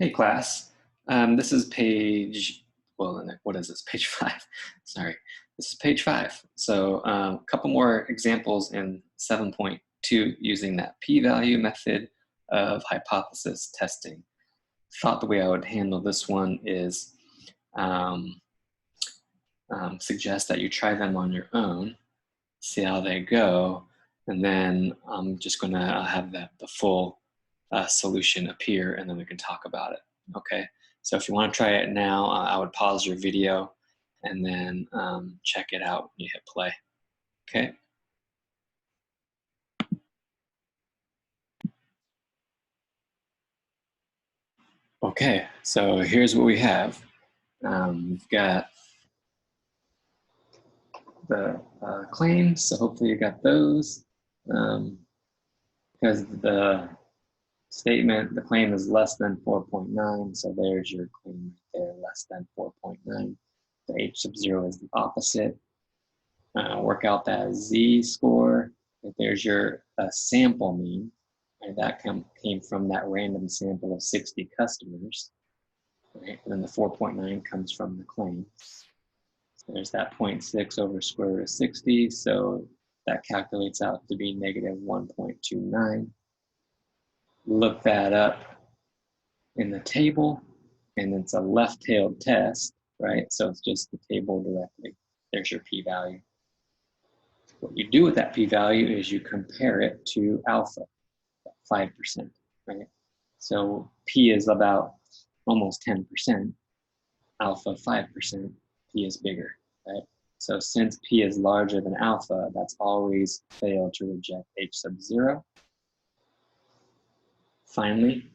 Hey class, this is page, well, what is this, page 5, sorry. This is page 5. So a couple more examples in 7.2 using that p-value method of hypothesis testing. Thought the way I would handle this one is suggest that you try them on your own, see how they go, and then I'm just gonna have the full solution appear, and then we can talk about it. Okay, so if you want to try it now, I would pause your video and then check it out when you hit play. Okay. Okay, so here's what we have. We've got the claims, so hopefully you got those. Because the statement, the claim is less than 4.9, so there's your claim right there, less than 4.9. The h sub 0 is the opposite. Work out that z-score. There's your sample mean. And that came from that random sample of 60 customers. Right? And then the 4.9 comes from the claim. So there's that 0.6 over square root of 60. So that calculates out to be negative 1.29. Look that up in the table, and it's a left-tailed test, right? So it's just the table directly. There's your p-value. What you do with that p-value is you compare it to alpha, 5%, right? So p is about almost 10%, alpha 5%, p is bigger, right? So since p is larger than alpha, that's always failed to reject h sub 0. Finally,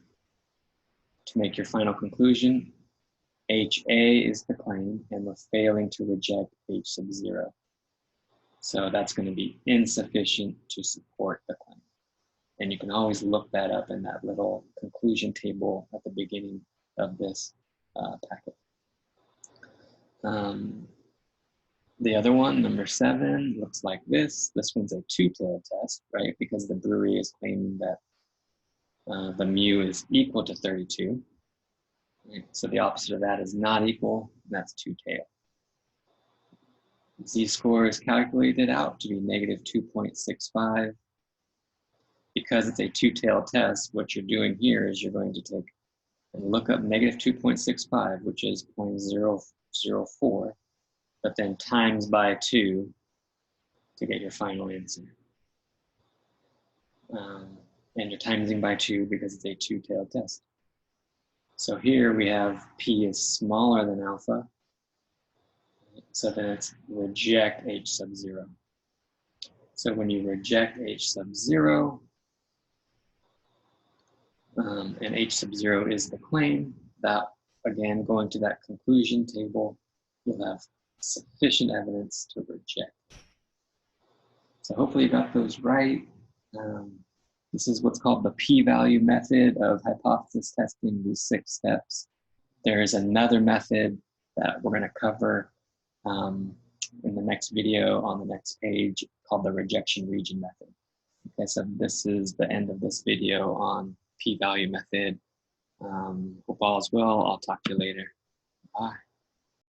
to make your final conclusion, HA is the claim, and we're failing to reject h sub 0. So that's going to be insufficient to support the claim. And you can always look that up in that little conclusion table at the beginning of this packet. The other one, number 7, looks like this. This one's a two-tailed test, right? Because the brewery is claiming that the mu is equal to 32. Right? So the opposite of that is not equal, and that's two-tailed. Z-score is calculated out to be negative 2.65. Because it's a two-tailed test, what you're doing here is you're going to take and look up negative 2.65, which is 0.004, but then times by 2 to get your final answer. And you're timesing by 2 because it's a two-tailed test. So here we have p is smaller than alpha, so then it's reject h sub 0. So when you reject h sub 0, and h sub 0 is the claim, that again, going to that conclusion table, you'll have sufficient evidence to reject. So hopefully you got those right. This is what's called the p-value method of hypothesis testing, these 6 steps. There is another method that we're going to cover in the next video on the next page called the rejection region method. Okay, so this is the end of this video on p-value method. Hope all is well. I'll talk to you later. Bye.